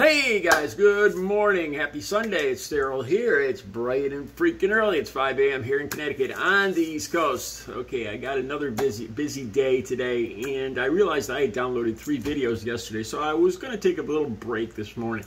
Hey guys, good morning. Happy Sunday. It's Daryl here. It's bright and freaking early. It's 5 a.m. here in Connecticut on the East Coast. Okay, I got another busy day today, and I realized I had downloaded 3 videos yesterday, so I was going to take a little break this morning.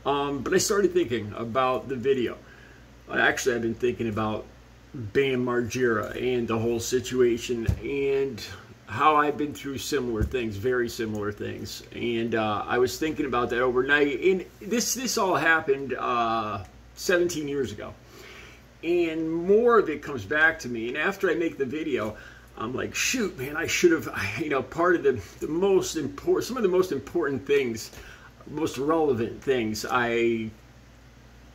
But I started thinking about the video. Actually, I've been thinking about BAM MARGERA and the whole situation, and how I've been through similar things, very similar things. And I was thinking about that overnight. And this all happened 17 years ago. And more of it comes back to me. And after I make the video, I'm like, shoot, man, I should have, part of the most important, some of the most important things, most relevant things I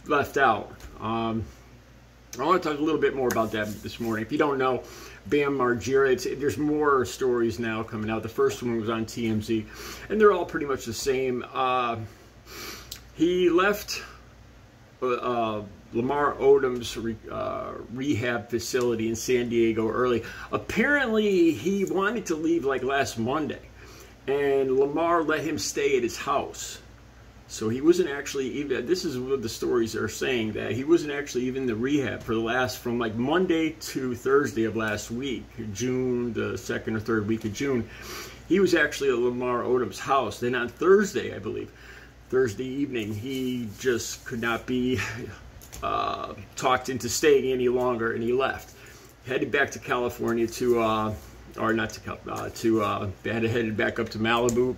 left out. I want to talk a little bit more about that this morning. If you don't know, BAM MARGERA, there's more stories now coming out. The first one was on TMZ, and they're all pretty much the same. He left Lamar Odom's rehab facility in San Diego early. Apparently, he wanted to leave like last Monday, and Lamar let him stay at his house. So he wasn't actually even, this is what the stories are saying, that he wasn't actually even in the rehab for from like Monday to Thursday of last week, June, the 2nd or 3rd week of June. He was actually at Lamar Odom's house. Then on Thursday, I believe, Thursday evening, he just could not be talked into staying any longer, and he left. Headed back to California to, headed back up to Malibu.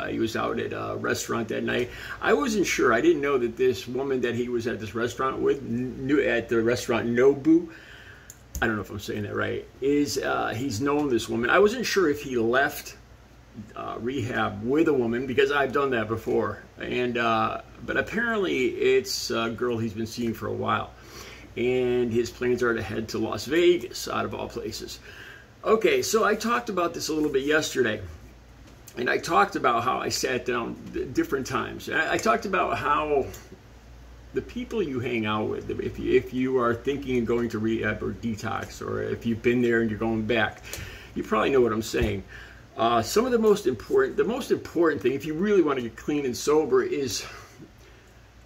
He was out at a restaurant that night. I wasn't sure. I didn't know that this woman that he was at this restaurant with, at the restaurant Nobu, I don't know if I'm saying that right, he's known this woman. I wasn't sure if he left rehab with a woman, because I've done that before. And but apparently it's a girl he's been seeing for a while. And his plans are to head to Las Vegas, out of all places. Okay, so I talked about this a little bit yesterday, and I talked about how I sat down different times. I talked about how the people you hang out with, if you are thinking of going to rehab or detox, or if you've been there and you're going back, you probably know what I'm saying. Some of the most important thing, if you really want to get clean and sober, is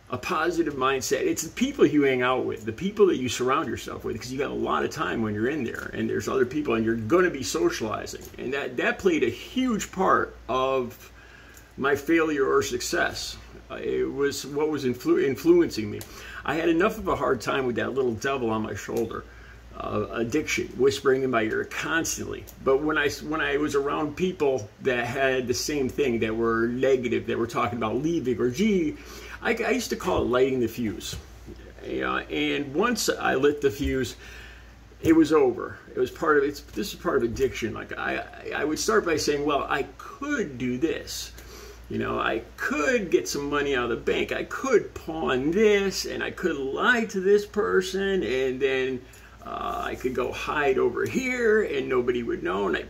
a positive mindset. It's the people you hang out with, the people that you surround yourself with, because you got a lot of time when you're in there, and there's other people, and you're going to be socializing. And that played a huge part of my failure or success. It was what was influencing me. I had enough of a hard time with that little devil on my shoulder, addiction, whispering in my ear constantly. But when I was around people that had the same thing, that were negative, that were talking about leaving, or gee, I used to call it lighting the fuse. And once I lit the fuse, it was over. It was part of this is part of addiction. Like I would start by saying, well, I could do this. I could get some money out of the bank. I could pawn this, and I could lie to this person, and then I could go hide over here, and nobody would know. And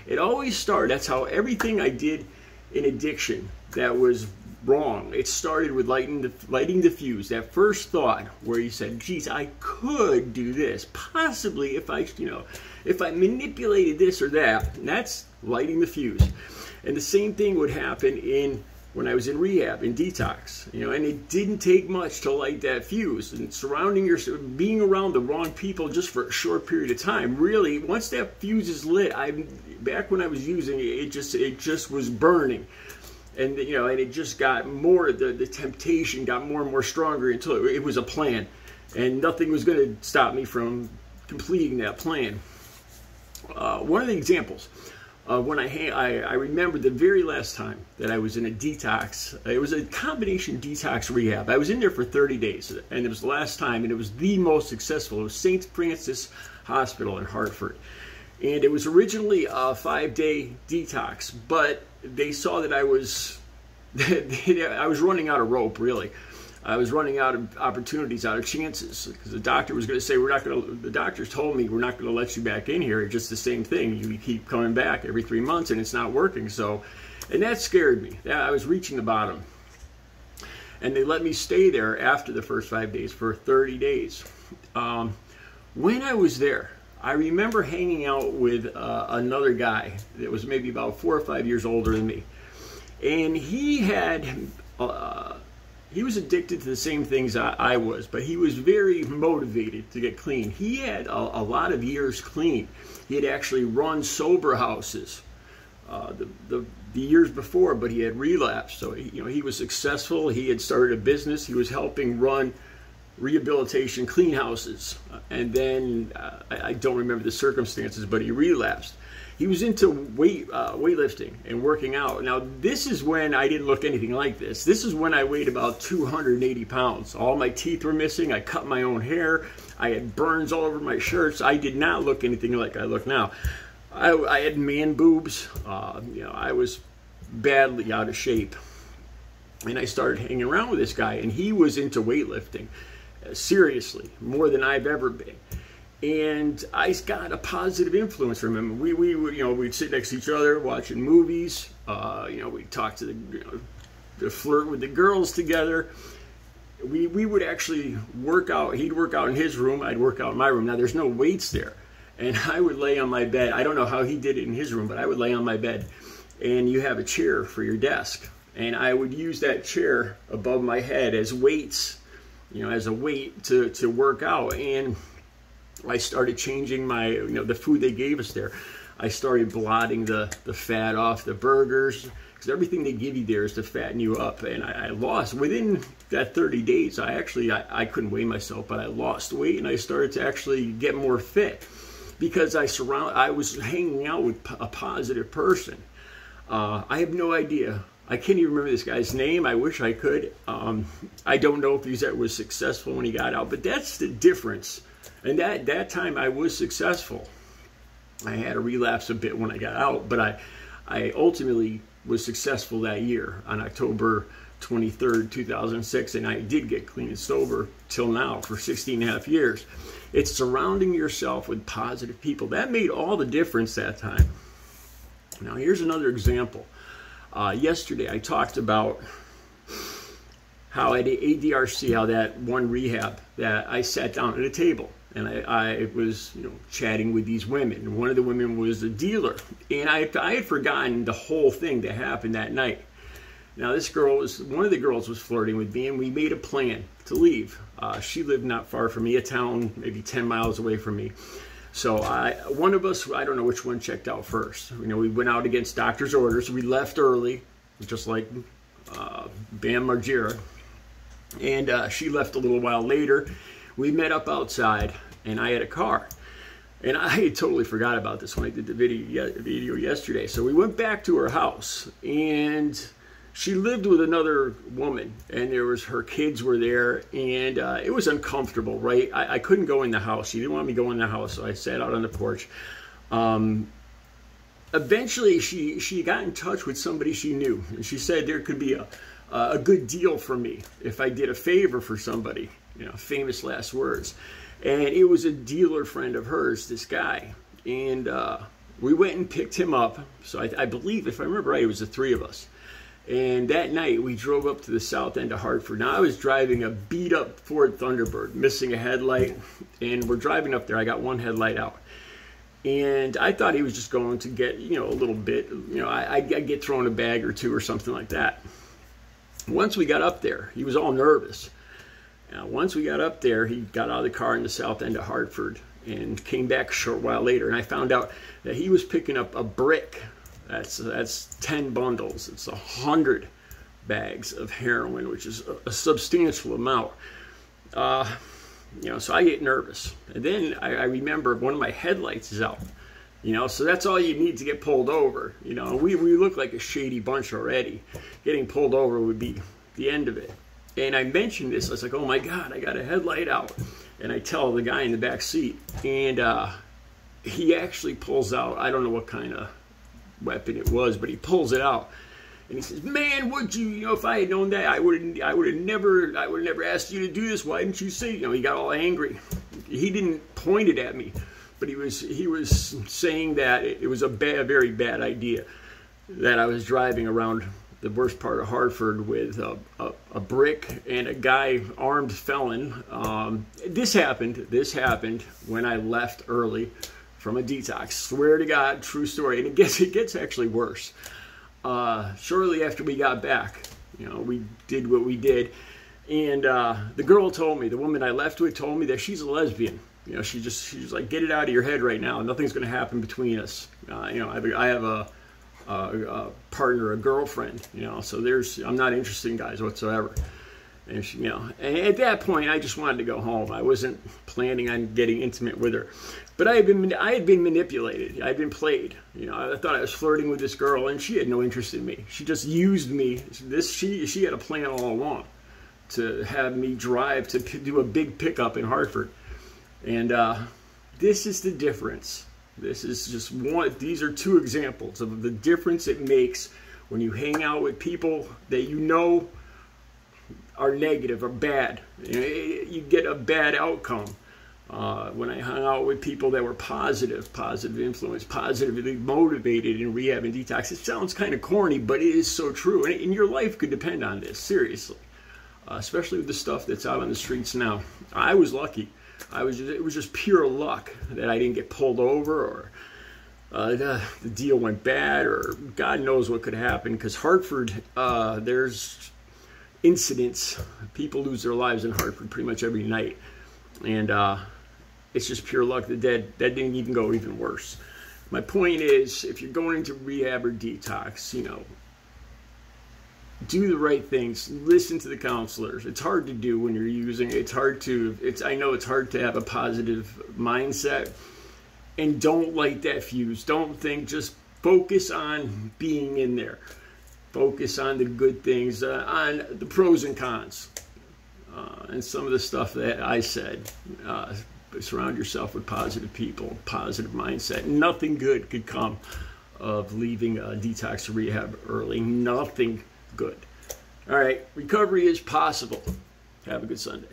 it always started. That's how everything I did in addiction that was wrong. It started with lighting the fuse. That first thought where you said, geez, I could do this. Possibly if I manipulated this or that. And that's lighting the fuse. And the same thing would happen when I was in rehab, in detox. And it didn't take much to light that fuse. And being around the wrong people just for a short period of time, really, once that fuse is lit, back when I was using it, it just was burning. And and it just got more, the temptation got more and more stronger until it was a plan, and nothing was going to stop me from completing that plan. One of the examples, when I remember the very last time that I was in a detox, it was a combination detox rehab. I was in there for 30 days, and it was the last time, and it was the most successful. It was St. Francis Hospital in Hartford. And it was originally a 5-day detox, but they saw that I was running out of rope, really. I was running out of opportunities, out of chances, because the doctor was going to say, the doctors told me, we're not going to let you back in here. It's just the same thing. You keep coming back every 3 months, and it's not working. And that scared me. I was reaching the bottom. And they let me stay there after the first 5 days for 30 days. When I was there, I remember hanging out with another guy that was maybe about 4 or 5 years older than me. And he had he was addicted to the same things I was, but he was very motivated to get clean. He had a lot of years clean. He had actually run sober houses the years before, but he had relapsed. So he was successful. He had started a business. He was helping run rehabilitation clean houses, and then I don't remember the circumstances, but he relapsed. He was into weightlifting and working out. Now, this is when I didn't look anything like this. This is when I weighed about 280 pounds. All my teeth were missing. I cut my own hair. I had burns all over my shirts. I did not look anything like I look now. I had man boobs. I was badly out of shape. And I started hanging around with this guy, and he was into weightlifting. Seriously, more than I've ever been. And I got a positive influence from him. We'd sit next to each other watching movies. We'd talk to the flirt with the girls together. We would actually work out. He'd work out in his room. I'd work out in my room. Now, there's no weights there. And I would lay on my bed. I don't know how he did it in his room, but I would lay on my bed. And you have a chair for your desk. And I would use that chair above my head as weights, as a weight to work out. And I started changing the food they gave us there. I started blotting the fat off the burgers, because everything they give you there is to fatten you up. And I lost, within that 30 days, I couldn't weigh myself, but I lost weight, and I started to actually get more fit, because I was hanging out with a positive person. I have no idea. I can't even remember this guy's name. I wish I could. I don't know if he was successful when he got out, but that's the difference. And that time I was successful. I had a relapse a bit when I got out, but I ultimately was successful that year on October 23rd, 2006, and I did get clean and sober till now for 16 and a half years. It's surrounding yourself with positive people. That made all the difference that time. Now, here's another example. Yesterday, I talked about how at ADRC, how that one rehab, that I sat down at a table and I was chatting with these women. And one of the women was a dealer, and I had forgotten the whole thing that happened that night. Now, one of the girls was flirting with me, and we made a plan to leave. She lived not far from me, a town maybe 10 miles away from me. So one of us, I don't know which one checked out first. We went out against doctor's orders. We left early, just like BAM MARGERA. And she left a little while later. We met up outside, and I had a car. And I had totally forgot about this when I did the video yesterday. So we went back to her house, and she lived with another woman, and her kids were there, and it was uncomfortable, right? I couldn't go in the house. She didn't want me to go in the house, so I sat out on the porch. Eventually, she got in touch with somebody she knew, and she said there could be a good deal for me if I did a favor for somebody, famous last words. And it was a dealer friend of hers, this guy, and we went and picked him up. So I believe, if I remember right, it was the three of us. And that night, we drove up to the south end of Hartford. Now, I was driving a beat-up Ford Thunderbird, missing a headlight, and we're driving up there. I got one headlight out. And I thought he was just going to get, a little bit, I'd get thrown a bag or two or something like that. Once we got up there, he was all nervous. Now, once we got up there, he got out of the car in the south end of Hartford and came back a short while later. And I found out that he was picking up a brick. That's 10 bundles. It's 100 bags of heroin, which is a substantial amount. So I get nervous. And then I remember one of my headlights is out. So that's all you need to get pulled over. We look like a shady bunch already. Getting pulled over would be the end of it. And I mentioned this. I was like, oh my God, I got a headlight out. And I tell the guy in the back seat. And he actually pulls out, I don't know what kind of weapon it was, but he pulls it out. And he says, man, would you, if I had known that, I would have never asked you to do this. Why didn't you say, he got all angry. He didn't point it at me, but he was saying that it was a very bad idea that I was driving around the worst part of Hartford with a brick and a guy, armed felon. This happened when I left early from a detox. Swear to God, true story. And it gets actually worse. Shortly after we got back, You know, we did what we did. And the girl told me, the woman I left with told me that she's a lesbian. You know, she's like, get it out of your head right now. Nothing's going to happen between us. You know, I have a partner, a girlfriend, you know, so I'm not interested in guys whatsoever. And she, you know, and at that point, I just wanted to go home. I wasn't planning on getting intimate with her, but I had been manipulated. I'd been played. You know, I thought I was flirting with this girl, and she had no interest in me. She just used me. She had a plan all along to have me drive to do a big pickup in Hartford, and this is the difference. This is just one. These are two examples of the difference it makes when you hang out with people that you know are negative or bad. You get a bad outcome. When I hung out with people that were positive influence, positively motivated in rehab and detox, it sounds kind of corny, but it is so true. And your life could depend on this, seriously. Especially with the stuff that's out on the streets now. I was lucky. It was just pure luck that I didn't get pulled over, or the deal went bad, or God knows what could happen. Because Hartford, there's incidents. People lose their lives in Hartford pretty much every night, and it's just pure luck that didn't even go even worse. My point is, if you're going into rehab or detox, you know, do the right things. Listen to the counselors. It's hard to do when you're using. I know it's hard to have a positive mindset. And don't light that fuse. Don't think. Just focus on being in there. Focus on the good things, on the pros and cons, and some of the stuff that I said. Surround yourself with positive people, positive mindset. Nothing good could come of leaving detox or rehab early. Nothing good. All right, recovery is possible. Have a good Sunday.